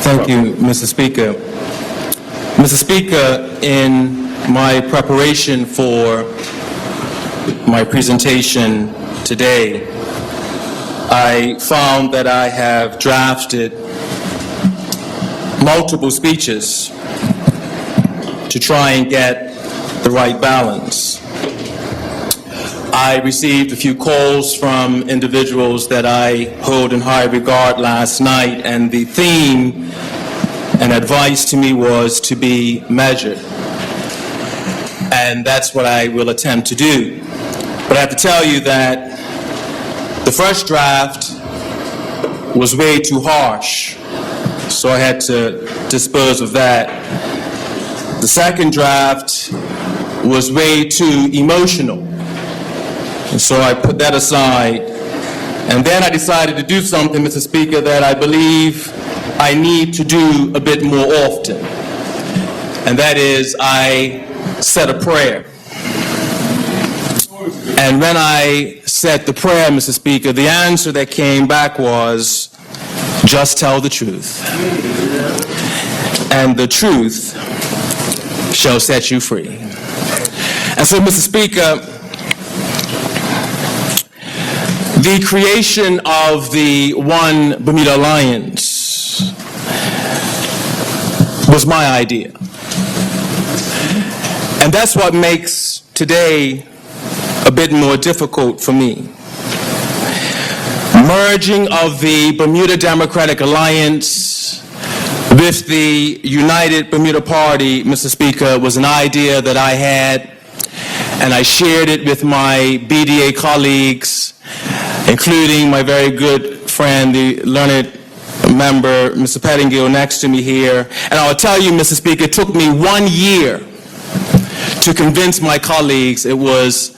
Thank you, Mr. Speaker. Mr. Speaker, in my preparation for my presentation today, I found that I have drafted multiple speeches to try and get the right balance. I received a few calls from individuals that I hold in high regard last night, and the theme and advice to me was to be measured. And that's what I will attempt to do. But I have to tell you that the first draft was way too harsh, so I had to dispose of that. The second draft was way too emotional, and so I put that aside. And then I decided to do something, Mr. Speaker, that I believe I need to do a bit more often. And that is, I said a prayer. And when I said the prayer, Mr. Speaker, the answer that came back was, just tell the truth. And the truth shall set you free. And so, Mr. Speaker, the creation of the One Bermuda Alliance was my idea. And that's what makes today a bit more difficult for me. Merging of the Bermuda Democratic Alliance with the United Bermuda Party, Mr. Speaker, was an idea that I had, and I shared it with my BDA colleagues, including my very good friend, the learned member, Mr. Pettingill, next to me here. And I'll tell you, Mr. Speaker, it took me 1 year to convince my colleagues it was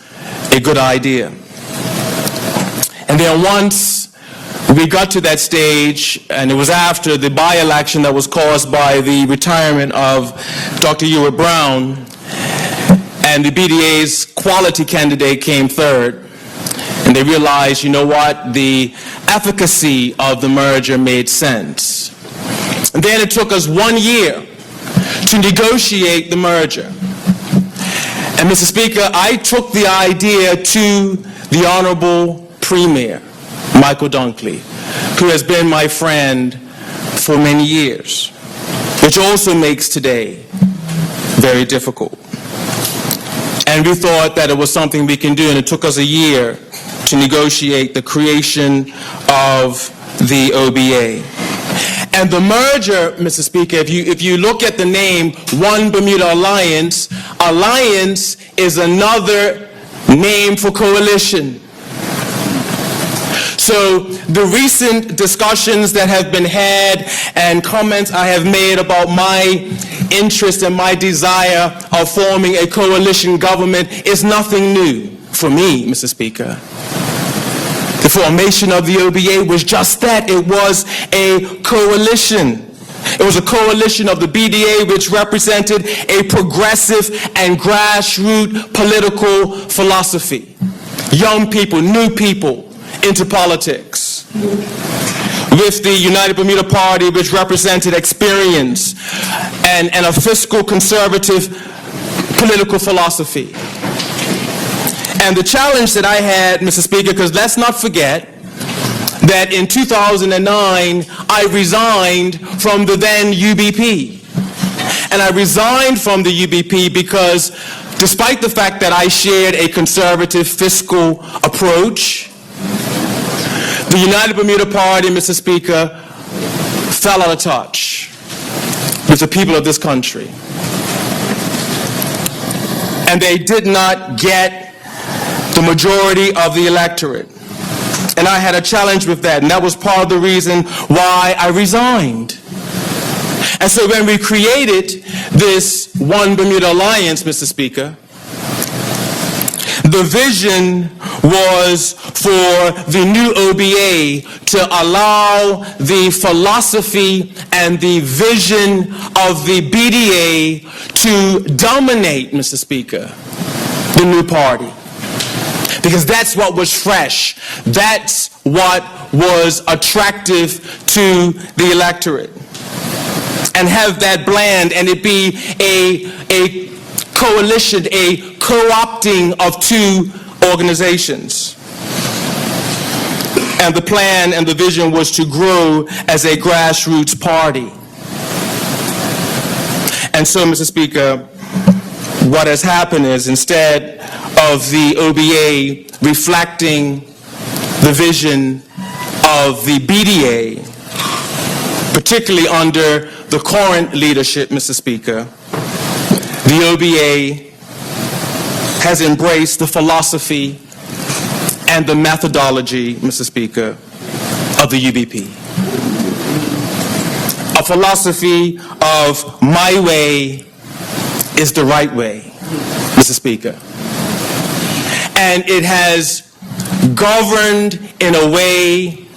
a good idea. And then once we got to that stage, and it was after the by-election that was caused by the retirement of Dr. Ewart Brown, and the BDA's quality candidate came third, and they realized, you know what, the efficacy of the merger made sense. And then it took us 1 year to negotiate the merger. And Mr. Speaker, I took the idea to the Honorable Premier, Michael Dunkley, who has been my friend for many years, which also makes today very difficult. And we thought that it was something we can do, and it took us a year to negotiate the creation of the OBA. And the merger, Mr. Speaker, if you look at the name One Bermuda Alliance, alliance is another name for coalition. So the recent discussions that have been had and comments I have made about my interest and my desire of forming a coalition government is nothing new for me, Mr. Speaker. The formation of the OBA was just that. It was a coalition. It was a coalition of the BDA, which represented a progressive and grassroots political philosophy. Young people, new people into politics. With the United Bermuda Party, which represented experience and a fiscal conservative political philosophy. And the challenge that I had, Mr. Speaker, because let's not forget that in 2009, I resigned from the then UBP. And I resigned from the UBP because despite the fact that I shared a conservative fiscal approach, the United Bermuda Party, Mr. Speaker, fell out of touch with the people of this country. And they did not get the majority of the electorate. And I had a challenge with that, and that was part of the reason why I resigned. And so when we created this One Bermuda Alliance, Mr. Speaker, the vision was for the new OBA to allow the philosophy and the vision of the BDA to dominate, Mr. Speaker, the new party. Because that's what was fresh. That's what was attractive to the electorate. and have that blend, and it be a coalition, a co-opting of two organizations. And the plan and the vision was to grow as a grassroots party. And so, Mr. Speaker, what has happened is, instead of the OBA reflecting the vision of the BDA, particularly under the current leadership, Mr. Speaker, the OBA has embraced the philosophy and the methodology, Mr. Speaker, of the UBP. A philosophy of my way is the right way, Mr. Speaker. And it has governed in a way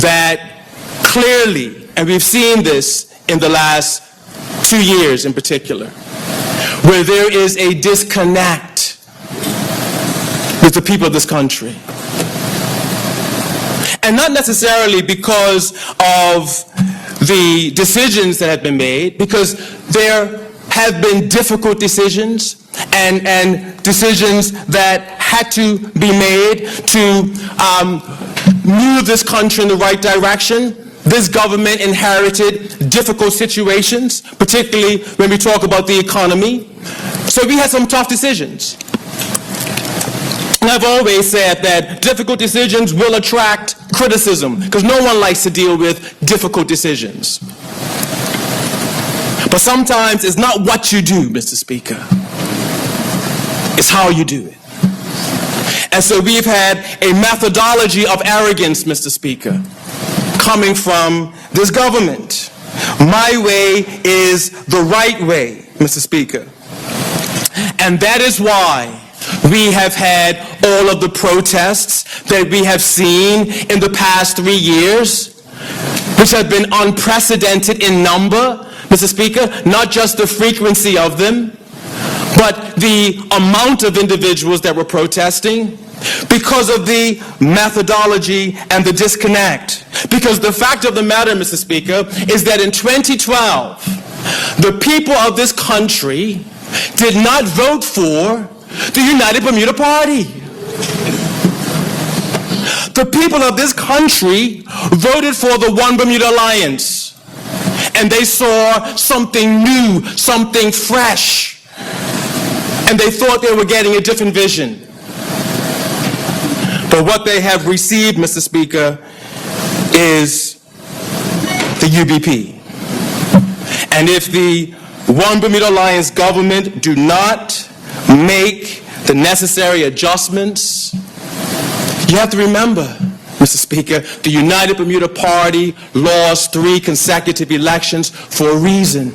that clearly, and we've seen this in the last 2 years in particular, where there is a disconnect with the people of this country. And not necessarily because of the decisions that have been made, because there have been difficult decisions and decisions that had to be made to move this country in the right direction. This government inherited difficult situations, particularly when we talk about the economy. So we had some tough decisions. And I've always said that difficult decisions will attract criticism, because no one likes to deal with difficult decisions. But sometimes it's not what you do, Mr. Speaker. It's how you do it. And so we've had a methodology of arrogance, Mr. Speaker, coming from this government. My way is the right way, Mr. Speaker. And that is why we have had all of the protests that we have seen in the past 3 years, which have been unprecedented in number, Mr. Speaker, not just the frequency of them, but the amount of individuals that were protesting, because of the methodology and the disconnect. Because the fact of the matter, Mr. Speaker, is that in 2012, the people of this country did not vote for the United Bermuda Party. The people of this country voted for the One Bermuda Alliance. And they saw something new, something fresh. And they thought they were getting a different vision. But what they have received, Mr. Speaker, is the UBP. And if the One Bermuda Alliance government do not make the necessary adjustments, you have to remember, Mr. Speaker, the United Bermuda Party lost 3 consecutive elections for a reason.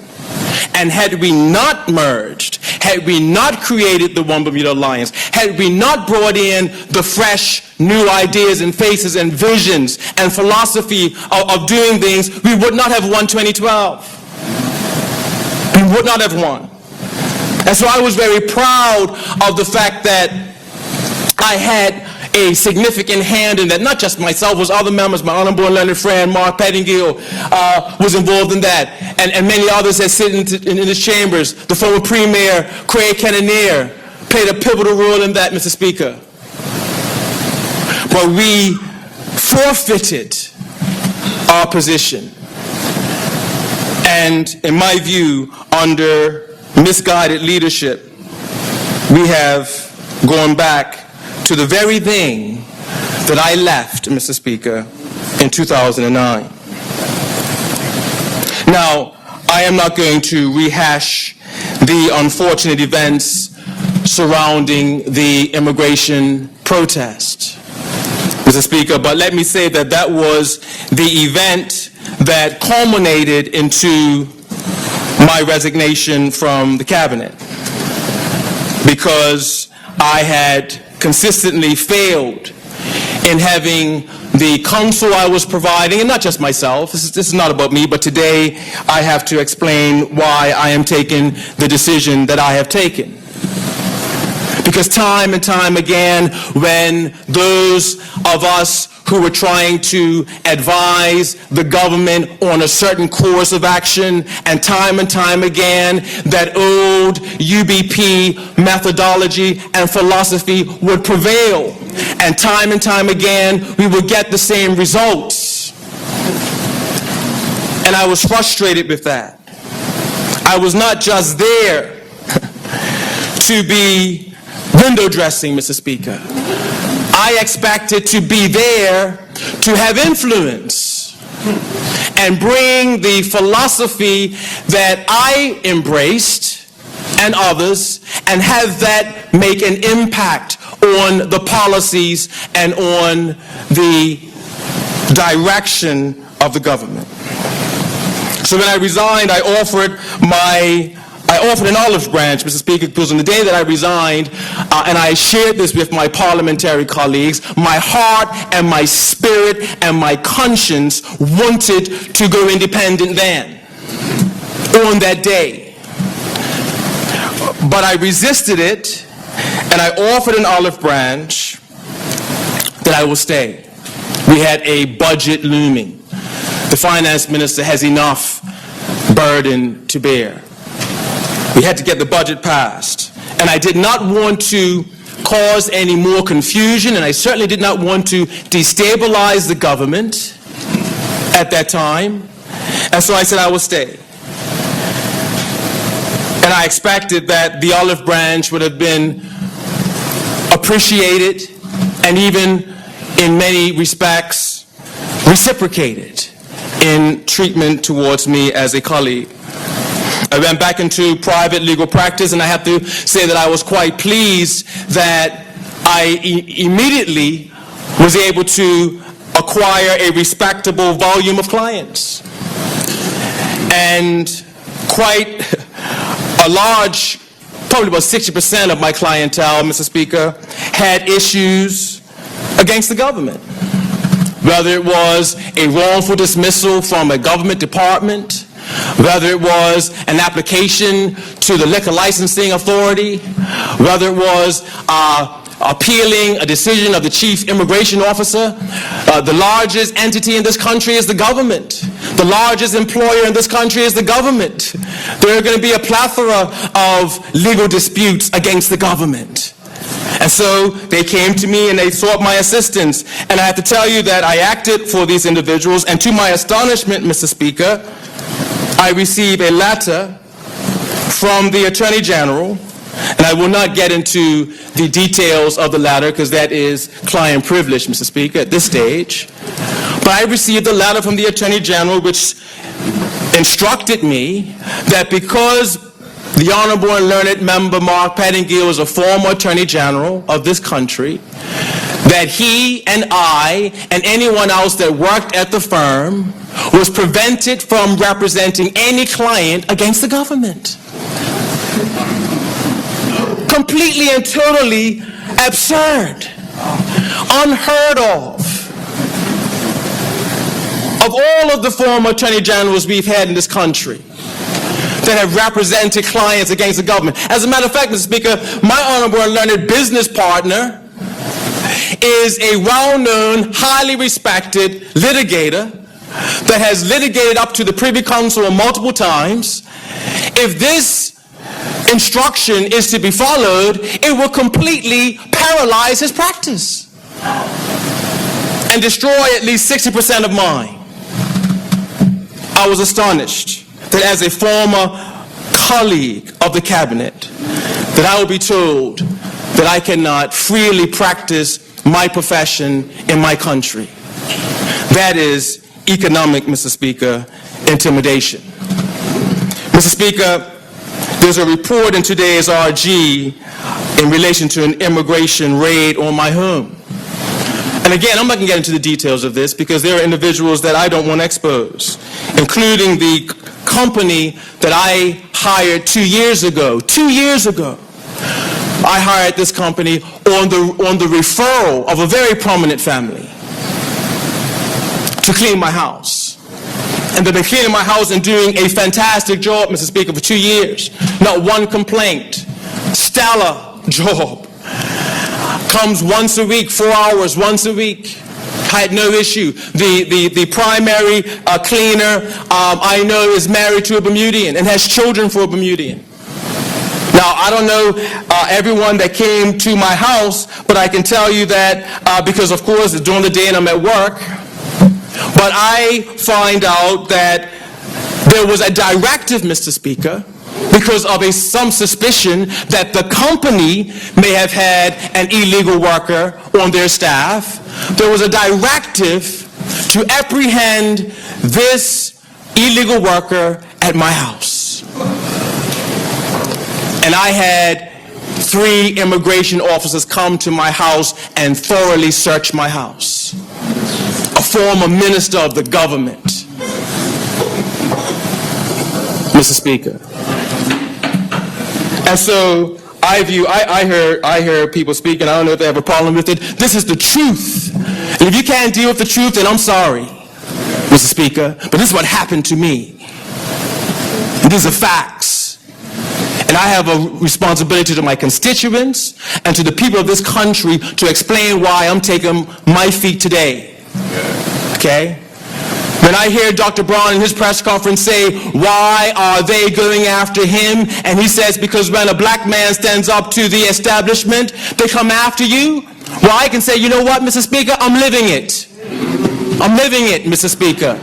And had we not merged, had we not created the One Bermuda Alliance, had we not brought in the fresh new ideas and faces and visions and philosophy of doing things, we would not have won 2012. We would not have won. And so I was very proud of the fact that I had a significant hand in that. Not just myself, was other members. My honorable and learned friend Mark Pettingill was involved in that, and many others that sit in his chambers. The former Premier Craig Kenneneer played a pivotal role in that, Mr. Speaker. But we forfeited our position, and in my view, under misguided leadership, we have gone back to the very thing that I left, Mr. Speaker, in 2009. Now, I am not going to rehash the unfortunate events surrounding the immigration protest, Mr. Speaker, but let me say that that was the event that culminated into my resignation from the cabinet, because I had consistently failed in having the counsel I was providing, and not just myself, this is not about me, but today I have to explain why I am taking the decision that I have taken. Because time and time again, when those of us who were trying to advise the government on a certain course of action, and time again, that old UBP methodology and philosophy would prevail. And time again, we would get the same results. And I was frustrated with that. I was not just there to be window dressing, Mr. Speaker. I expected to be there to have influence and bring the philosophy that I embraced and others, and have that make an impact on the policies and on the direction of the government. So when I resigned, I offered an olive branch, Mr. Speaker, because on the day that I resigned, and I shared this with my parliamentary colleagues, my heart and my spirit and my conscience wanted to go independent then, on that day. But I resisted it, and I offered an olive branch that I will stay. We had a budget looming. The finance minister has enough burden to bear. We had to get the budget passed. And I did not want to cause any more confusion, and I certainly did not want to destabilize the government at that time. And so I said I will stay. And I expected that the olive branch would have been appreciated and even in many respects reciprocated in treatment towards me as a colleague. I went back into private legal practice, and I have to say that I was quite pleased that I immediately was able to acquire a respectable volume of clients. And quite a large, probably about 60% of my clientele, Mr. Speaker, had issues against the government. Whether it was a wrongful dismissal from a government department, whether it was an application to the liquor licensing authority, whether it was appealing a decision of the chief immigration officer. The largest entity in this country is the government. The largest employer in this country is the government. There are going to be a plethora of legal disputes against the government. And so they came to me and they sought my assistance. And I have to tell you that I acted for these individuals, and to my astonishment, Mr. Speaker, I received a letter from the Attorney General, and I will not get into the details of the letter because that is client privilege, Mr. Speaker, at this stage. But I received a letter from the Attorney General which instructed me that because the Honorable and Learned Member Mark Pettingill is a former Attorney General of this country, that he and I and anyone else that worked at the firm was prevented from representing any client against the government. Completely and totally absurd, unheard of. Of all of the former Attorney Generals we've had in this country that have represented clients against the government. As a matter of fact, Mr. Speaker, my honorable and learned business partner is a well-known, highly respected litigator that has litigated up to the Privy Council multiple times. If this instruction is to be followed, it will completely paralyze his practice and destroy at least 60% of mine. I was astonished that as a former colleague of the cabinet, that I will be told that I cannot freely practice my profession in my country. That is economic, Mr. Speaker, intimidation. Mr. Speaker, there's a report in today's RG in relation to an immigration raid on my home. And again, I'm not going to get into the details of this because there are individuals that I don't want to expose, including the company that I hired 2 years ago. 2 years ago, I hired this company on the referral of a very prominent family to clean my house. And they've been cleaning my house and doing a fantastic job, Mr. Speaker, for 2 years. Not one complaint. Stellar job. comes once a week, 4 hours once a week. I had no issue. The primary cleaner I know is married to a Bermudian and has children for a Bermudian. Now, I don't know everyone that came to my house, but I can tell you that because, of course, it's during the day and I'm at work, but I find out that there was a directive, Mr. Speaker, because of some suspicion that the company may have had an illegal worker on their staff. There was a directive to apprehend this illegal worker at my house. And I had 3 immigration officers come to my house and thoroughly search my house. A former minister of the government. Mr. Speaker. And so I hear people speak, and I don't know if they have a problem with it. This is the truth. And if you can't deal with the truth, then I'm sorry, Mr. Speaker, but this is what happened to me. And these are facts. And I have a responsibility to my constituents and to the people of this country to explain why I'm taking my feet today. Okay? When I hear Dr. Brown in his press conference say, why are they going after him? And he says, because when a black man stands up to the establishment, they come after you. Well, I can say, you know what, Mr. Speaker, I'm living it. I'm living it, Mr. Speaker.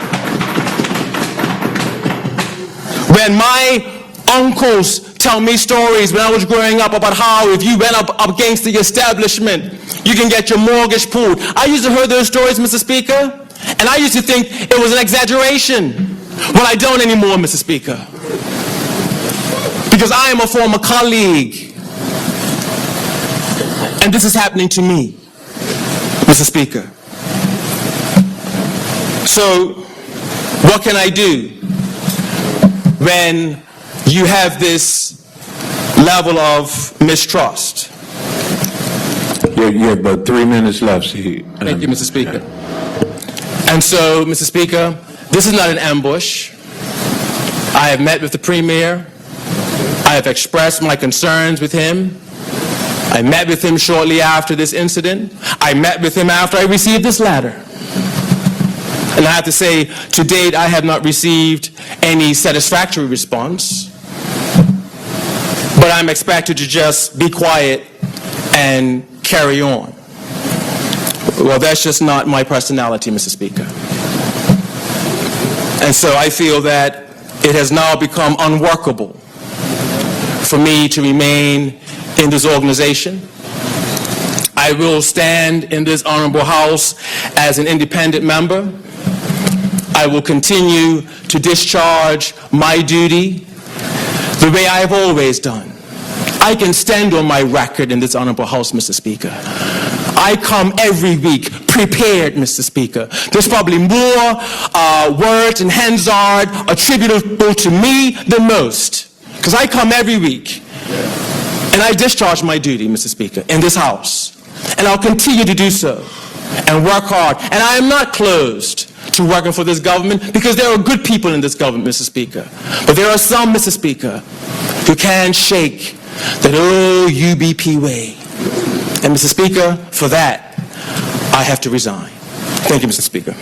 When my uncles tell me stories when I was growing up about how if you went up against the establishment, you can get your mortgage pulled. I used to hear those stories, Mr. Speaker. And I used to think it was an exaggeration. Well, I don't anymore, Mr. Speaker. Because I am a former colleague. And this is happening to me, Mr. Speaker. So, what can I do when you have this level of mistrust? You have about 3 minutes left. Thank you, Mr. Speaker. And so, Mr. Speaker, this is not an ambush. I have met with the Premier. I have expressed my concerns with him. I met with him shortly after this incident. I met with him after I received this letter. And I have to say, to date, I have not received any satisfactory response. But I'm expected to just be quiet and carry on. Well, that's just not my personality, Mr. Speaker. And so I feel that it has now become unworkable for me to remain in this organization. I will stand in this honorable House as an independent member. I will continue to discharge my duty the way I have always done. I can stand on my record in this honorable House, Mr. Speaker. I come every week prepared, Mr. Speaker. There's probably more words and Hansard attributable to me than most. Because I come every week and I discharge my duty, Mr. Speaker, in this House. And I'll continue to do so and work hard. And I am not closed to working for this government because there are good people in this government, Mr. Speaker. But there are some, Mr. Speaker, who can't shake that old UBP way. And Mr. Speaker, for that, I have to resign. Thank you, Mr. Speaker.